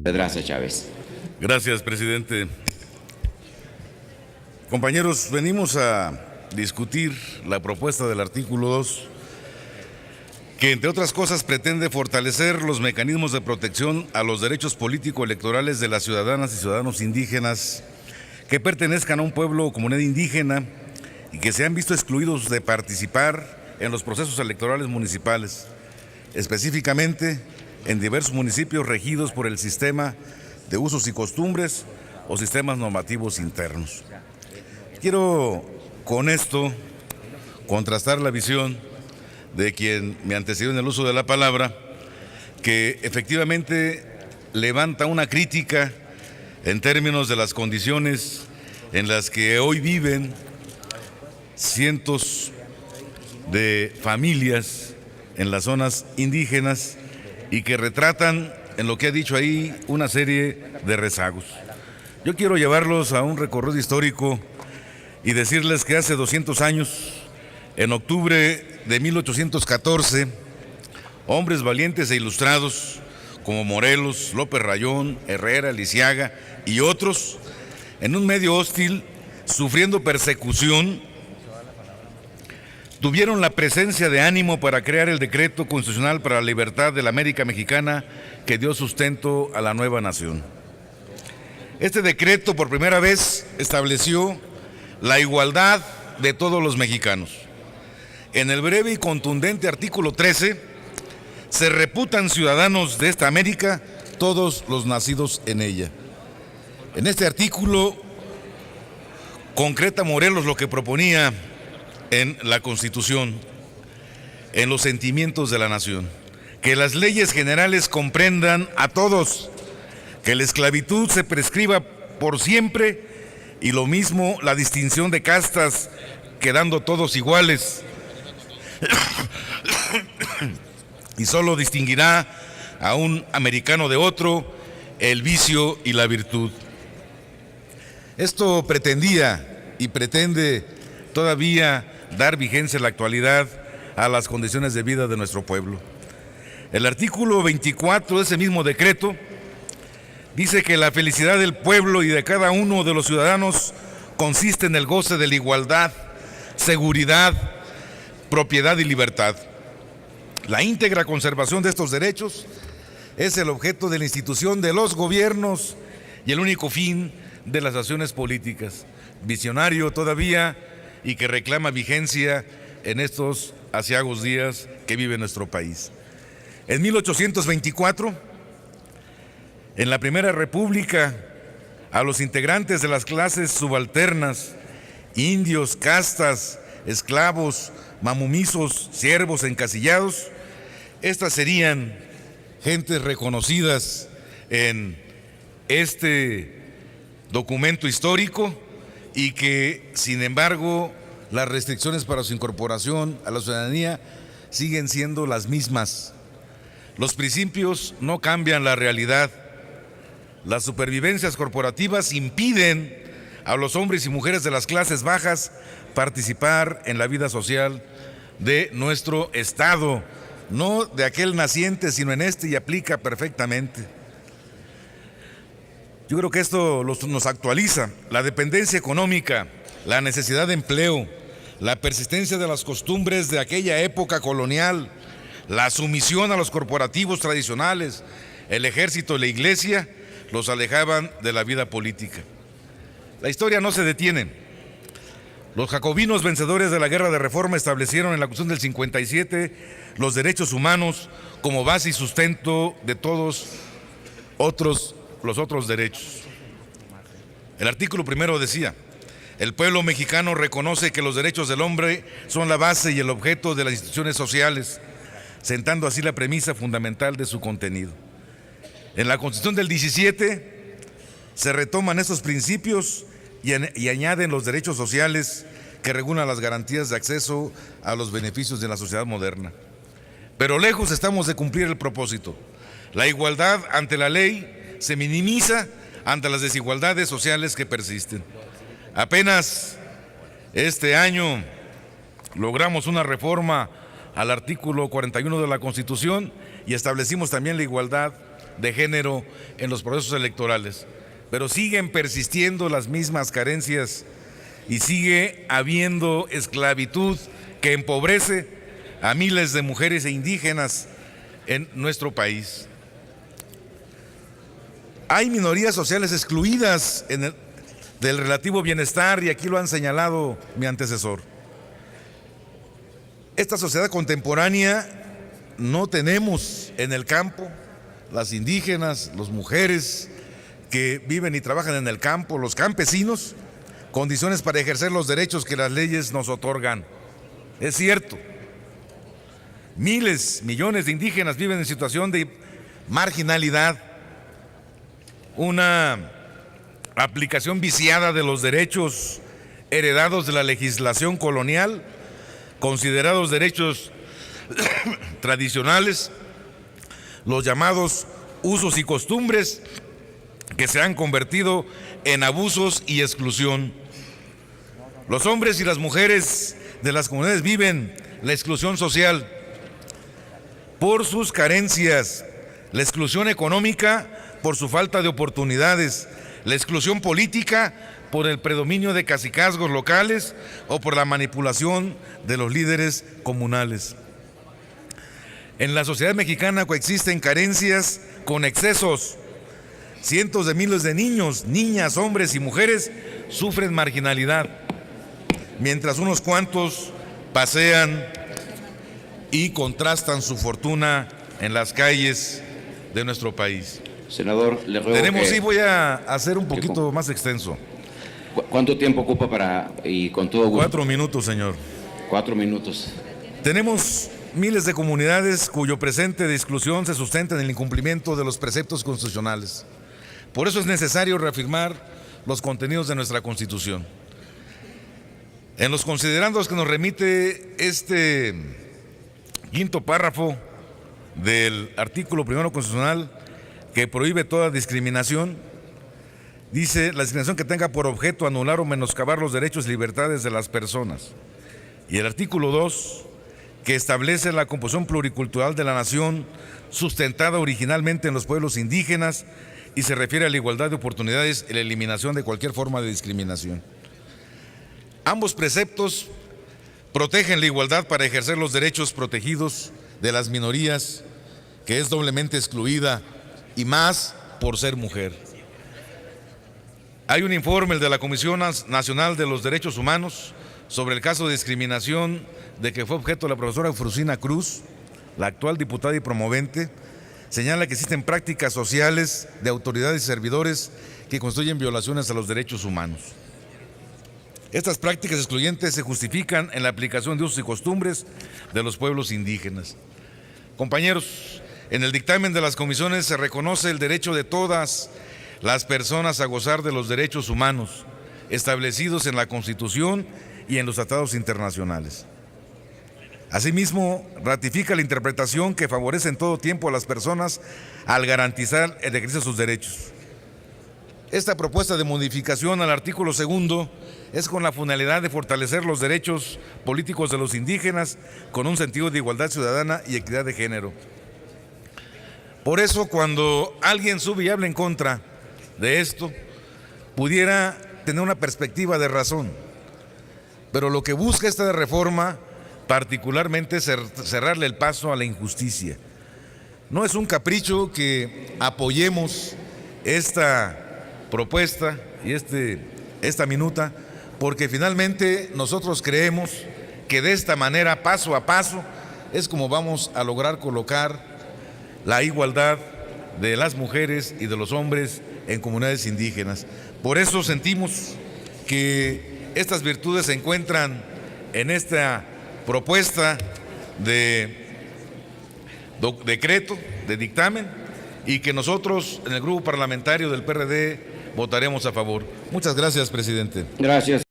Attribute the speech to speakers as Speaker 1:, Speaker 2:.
Speaker 1: Pedraza Chávez.
Speaker 2: Gracias, presidente. Compañeros, venimos a discutir la propuesta del artículo 2, que entre otras cosas pretende fortalecer los mecanismos de protección a los derechos político-electorales de las ciudadanas y ciudadanos indígenas que pertenezcan a un pueblo o comunidad indígena y que se han visto excluidos de participar en los procesos electorales municipales, específicamente en diversos municipios regidos por el sistema de usos y costumbres o sistemas normativos internos. Quiero con esto contrastar la visión de quien me antecedió en el uso de la palabra, que efectivamente levanta una crítica en términos de las condiciones en las que hoy viven cientos de familias en las zonas indígenas y que retratan, en lo que ha dicho ahí, una serie de rezagos. Yo quiero llevarlos a un recorrido histórico y decirles que hace 200 años, en octubre de 1814, hombres valientes e ilustrados como Morelos, López Rayón, Herrera, Lisiaga y otros, en un medio hostil, sufriendo persecución, tuvieron la presencia de ánimo para crear el decreto constitucional para la libertad de la América Mexicana que dio sustento a la nueva nación. Este decreto por primera vez estableció la igualdad de todos los mexicanos. En el breve y contundente artículo 13, se reputan ciudadanos de esta América todos los nacidos en ella. En este artículo concreta Morelos lo que proponía en la Constitución, en los sentimientos de la nación: que las leyes generales comprendan a todos, que la esclavitud se prescriba por siempre y lo mismo la distinción de castas, quedando todos iguales, y solo distinguirá a un americano de otro el vicio y la virtud. Esto pretendía y pretende todavía dar vigencia en la actualidad a las condiciones de vida de nuestro pueblo. El artículo 24 de ese mismo decreto dice que la felicidad del pueblo y de cada uno de los ciudadanos consiste en el goce de la igualdad, seguridad, propiedad y libertad. La íntegra conservación de estos derechos es el objeto de la institución de los gobiernos y el único fin de las acciones políticas. Visionario todavía y que reclama vigencia en estos aciagos días que vive nuestro país. En 1824, en la Primera República, a los integrantes de las clases subalternas, indios, castas, esclavos, mamumisos, siervos encasillados, estas serían gentes reconocidas en este documento histórico y que, sin embargo, las restricciones para su incorporación a la ciudadanía siguen siendo las mismas. Los principios no cambian la realidad. Las supervivencias corporativas impiden a los hombres y mujeres de las clases bajas participar en la vida social de nuestro Estado, no de aquel naciente, sino en este, y aplica perfectamente. Yo creo que esto nos actualiza. La dependencia económica, la necesidad de empleo, la persistencia de las costumbres de aquella época colonial, la sumisión a los corporativos tradicionales, el ejército y la iglesia los alejaban de la vida política. La historia no se detiene. Los jacobinos vencedores de la Guerra de Reforma establecieron en la Constitución del 57 los derechos humanos como base y sustento de todos los otros derechos. El artículo primero decía: el pueblo mexicano reconoce que los derechos del hombre son la base y el objeto de las instituciones sociales, sentando así la premisa fundamental de su contenido. En la Constitución del 17 se retoman estos principios y añaden los derechos sociales que regulan las garantías de acceso a los beneficios de la sociedad moderna. Pero lejos estamos de cumplir el propósito. La igualdad ante la ley se minimiza ante las desigualdades sociales que persisten. Apenas este año logramos una reforma al artículo 41 de la Constitución y establecimos también la igualdad de género en los procesos electorales. Pero siguen persistiendo las mismas carencias y sigue habiendo esclavitud que empobrece a miles de mujeres e indígenas en nuestro país. Hay minorías sociales excluidas del relativo bienestar y aquí lo han señalado mi antecesor. Esta sociedad contemporánea no tenemos en el campo, las indígenas, las mujeres que viven y trabajan en el campo, los campesinos, condiciones para ejercer los derechos que las leyes nos otorgan. Es cierto, miles, millones de indígenas viven en situación de marginalidad, una aplicación viciada de los derechos heredados de la legislación colonial, considerados derechos tradicionales, los llamados usos y costumbres que se han convertido en abusos y exclusión. Los hombres y las mujeres de las comunidades viven la exclusión social por sus carencias, la exclusión económica por su falta de oportunidades, la exclusión política por el predominio de cacicazgos locales o por la manipulación de los líderes comunales. En la sociedad mexicana coexisten carencias con excesos. Cientos de miles de niños, niñas, hombres y mujeres sufren marginalidad, mientras unos cuantos pasean y contrastan su fortuna en las calles de nuestro país.
Speaker 1: Senador, le ruego
Speaker 2: sí, voy a hacer un poquito más extenso.
Speaker 1: ¿Cuánto tiempo ocupa para, y con todo gusto?
Speaker 2: 4 minutos, señor.
Speaker 1: 4 minutos.
Speaker 2: Tenemos miles de comunidades cuyo presente de exclusión se sustenta en el incumplimiento de los preceptos constitucionales. Por eso es necesario reafirmar los contenidos de nuestra Constitución. En los considerandos que nos remite este quinto párrafo del artículo 1 constitucional que prohíbe toda discriminación, dice: la discriminación que tenga por objeto anular o menoscabar los derechos y libertades de las personas. Y el artículo 2, que establece la composición pluricultural de la nación sustentada originalmente en los pueblos indígenas y se refiere a la igualdad de oportunidades y la eliminación de cualquier forma de discriminación. Ambos preceptos protegen la igualdad para ejercer los derechos protegidos de las minorías, que es doblemente excluida y más por ser mujer. Hay un informe, el de la Comisión Nacional de los Derechos Humanos, sobre el caso de discriminación de que fue objeto la profesora Frusina Cruz, la actual diputada y promovente. Señala que existen prácticas sociales de autoridades y servidores que constituyen violaciones a los derechos humanos. Estas prácticas excluyentes se justifican en la aplicación de usos y costumbres de los pueblos indígenas. Compañeros, en el dictamen de las comisiones se reconoce el derecho de todas las personas a gozar de los derechos humanos establecidos en la Constitución y en los tratados internacionales. Asimismo, ratifica la interpretación que favorece en todo tiempo a las personas al garantizar el ejercicio de sus derechos. Esta propuesta de modificación al artículo 2 es con la finalidad de fortalecer los derechos políticos de los indígenas con un sentido de igualdad ciudadana y equidad de género. Por eso, cuando alguien sube y habla en contra de esto, pudiera tener una perspectiva de razón. Pero lo que busca esta reforma particularmente es cerrarle el paso a la injusticia. No es un capricho que apoyemos esta propuesta y esta minuta, porque finalmente nosotros creemos que de esta manera, paso a paso, es como vamos a lograr colocar la igualdad de las mujeres y de los hombres en comunidades indígenas. Por eso sentimos que estas virtudes se encuentran en esta propuesta de decreto, de dictamen, y que nosotros en el grupo parlamentario del PRD votaremos a favor. Muchas gracias, presidente.
Speaker 1: Gracias.